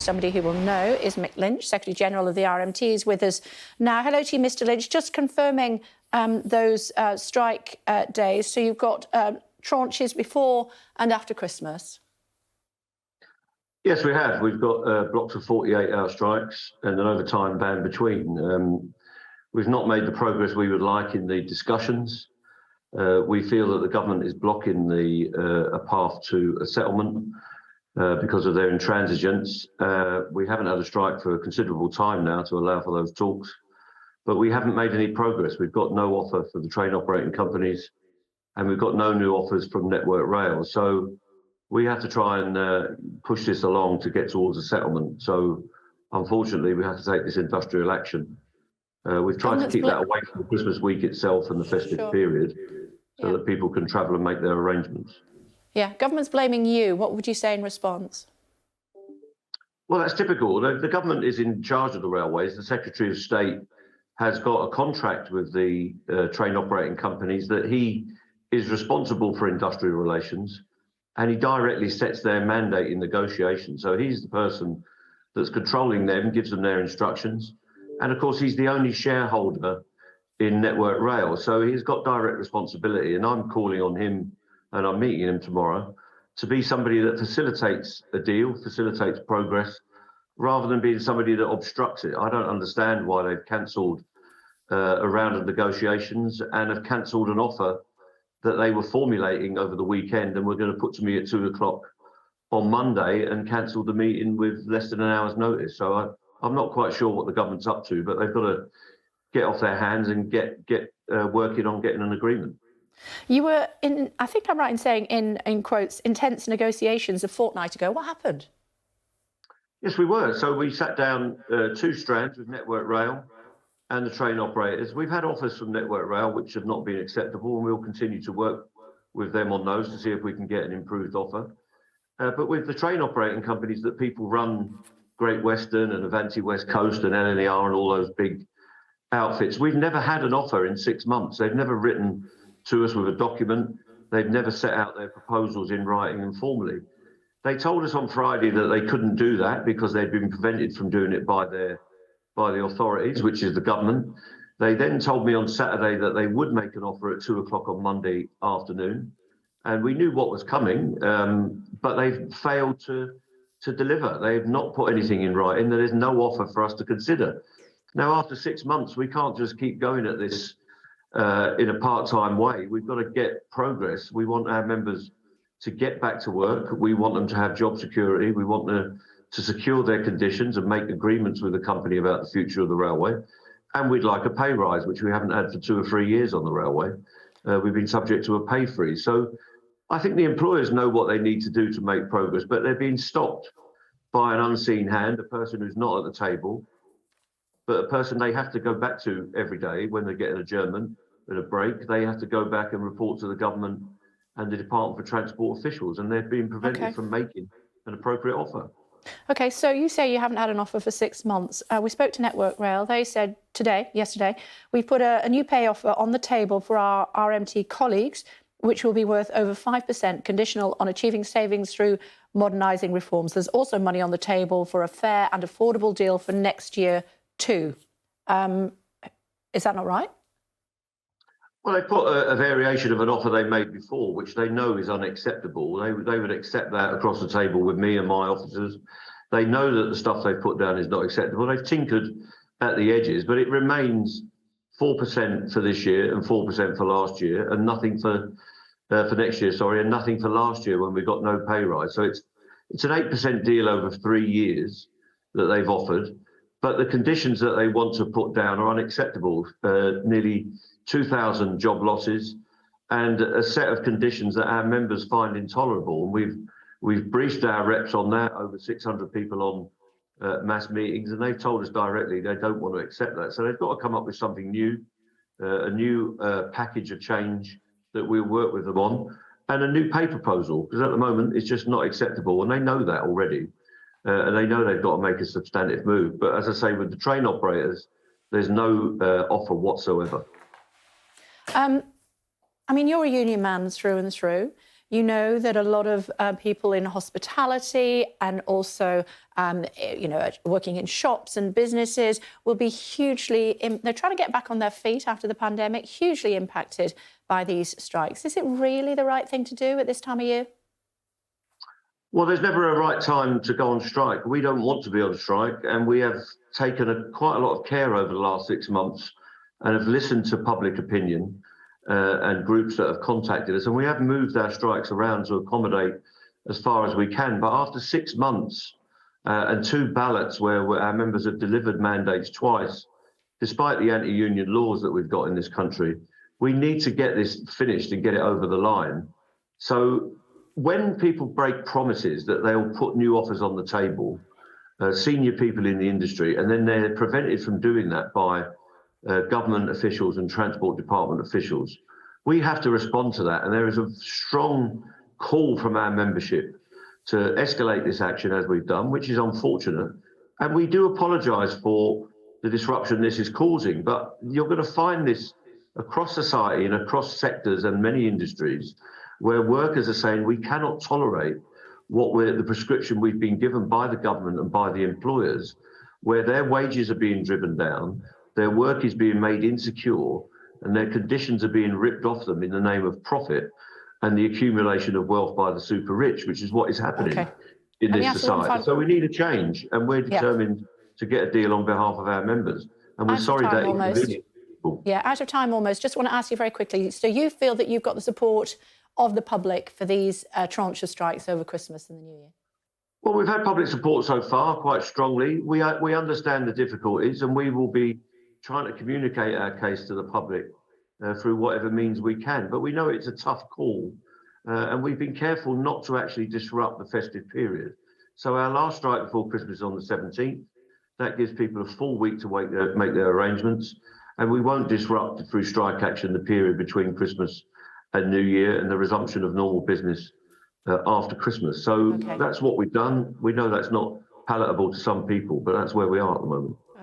somebody who will know, is Mick Lynch, Secretary-General of the RMT, is with us now. Hello to you, Mr Lynch. Just confirming those strike days. So you've got tranches before and after Christmas. Yes, we have. We've got blocks of 48-hour strikes and an overtime ban between. We've not made the progress we would like in the discussions. We feel that the government is blocking a path to a settlement because of their intransigence. We haven't had a strike for a considerable time now to allow for those talks, but we haven't made any progress. We've got no offer for the train operating companies, and we've got no new offers from Network Rail. So we have to try and push this along to get towards a settlement. So unfortunately, we have to take this industrial action. We've tried to keep that away from the Christmas week itself and the festive period so that people can travel and make their arrangements. Yeah, government's blaming you. What would you say in response? Well, that's typical. The government is in charge of the railways. The Secretary of State has got a contract with the train operating companies that he is responsible for industrial relations, and he directly sets their mandate in negotiations. So he's the person that's controlling them, gives them their instructions. And of course, he's the only shareholder in Network Rail. So he's got direct responsibility. And I'm calling on him, and I'm meeting him tomorrow, to be somebody that facilitates a deal, facilitates progress, rather than being somebody that obstructs it. I don't understand why they've cancelled a round of negotiations and have cancelled an offer that they were formulating over the weekend and were going to put to me at 2 o'clock on Monday, and cancelled the meeting with less than an hour's notice. So I'm not quite sure what the government's up to, but they've got to get off their hands and get working on getting an agreement. You were in, I think I'm right in saying, in quotes, intense negotiations a fortnight ago. What happened? Yes, we were. So we sat down 2 strands with Network Rail and the train operators. We've had offers from Network Rail which have not been acceptable, and we'll continue to work with them on those to see if we can get an improved offer. But with the train operating companies that people run, Great Western and Avanti West Coast and LNER and all those big outfits, we've never had an offer in 6 months. They've never written to us with a document. They've never set out their proposals in writing and formally. They told us on Friday that they couldn't do that because they'd been prevented from doing it by the authorities, which is the government. They then told me on Saturday that they would make an offer at 2 o'clock on Monday afternoon. And we knew what was coming, but they've failed to deliver. They've not put anything in writing. There is no offer for us to consider. Now, after 6 months, we can't just keep going at this in a part-time way. We've got to get progress. We want our members to get back to work. We want them to have job security. We want them to secure their conditions and make agreements with the company about the future of the railway. And we'd like a pay rise, which we haven't had for 2 or 3 years on the railway. We've been subject to a pay freeze. So I think the employers know what they need to do to make progress, but they're being stopped by an unseen hand, a person who's not at the table, but a person they have to go back to every day when they get an adjournment and a break. They have to go back and report to the government and the Department for Transport officials, and they're being prevented from making an appropriate offer. OK, so you say you haven't had an offer for 6 months. We spoke to Network Rail. They said yesterday, we've put a new pay offer on the table for our RMT colleagues, which will be worth over 5%, conditional on achieving savings through modernising reforms. There's also money on the table for a fair and affordable deal for next year too. Is that not right? Well, they put a variation of an offer they made before, which they know is unacceptable. They would accept that across the table with me and my officers. They know that the stuff they've put down is not acceptable. They've tinkered at the edges, but it remains 4% for this year and 4% for last year, and nothing for next year, and nothing for last year when we got no pay rise. So it's an 8% deal over 3 years that they've offered, but the conditions that they want to put down are unacceptable. Nearly 2,000 job losses and a set of conditions that our members find intolerable. And we've briefed our reps on that, over 600 people on mass meetings, and they've told us directly they don't want to accept that. So they've got to come up with something new, a new package of change that we'll work with them on, and a new pay proposal, because at the moment it's just not acceptable, and they know that already, and they know they've got to make a substantive move. But as I say, with the train operators, there's no offer whatsoever. I mean, you're a union man through and through. You know that a lot of people in hospitality and also, working in shops and businesses will be they're trying to get back on their feet after the pandemic, hugely impacted by these strikes. Is it really the right thing to do at this time of year? Well, there's never a right time to go on strike. We don't want to be on strike, and we have taken quite a lot of care over the last 6 months and have listened to public opinion and groups that have contacted us, and we have moved our strikes around to accommodate as far as we can. But after 6 months and 2 ballots where our members have delivered mandates twice, despite the anti-union laws that we've got in this country, we need to get this finished and get it over the line. So when people break promises that they'll put new offers on the table, senior people in the industry, and then they're prevented from doing that by government officials and transport department officials, we have to respond to that. And there is a strong call from our membership to escalate this action as we've done, which is unfortunate. And we do apologise for the disruption this is causing, but you're going to find this across society and across sectors and many industries, where workers are saying we cannot tolerate the prescription we've been given by the government and by the employers, where their wages are being driven down, their work is being made insecure, and their conditions are being ripped off them in the name of profit and the accumulation of wealth by the super rich, which is what is happening in this society. So we need a change, and we're determined to get a deal on behalf of our members. And we're sorry that inconvenience people. Yeah, out of time almost. Just want to ask you very quickly. So you feel that you've got the support of the public for these tranche of strikes over Christmas and the New Year? Well, we've had public support so far quite strongly. We understand the difficulties, and we will be trying to communicate our case to the public through whatever means we can. But we know it's a tough call, and we've been careful not to actually disrupt the festive period. So our last strike before Christmas is on the 17th. That gives people a full week to make their arrangements, and we won't disrupt through strike action the period between Christmas and New Year and the resumption of normal business after Christmas. So that's what we've done. We know that's not palatable to some people, but that's where we are at the moment.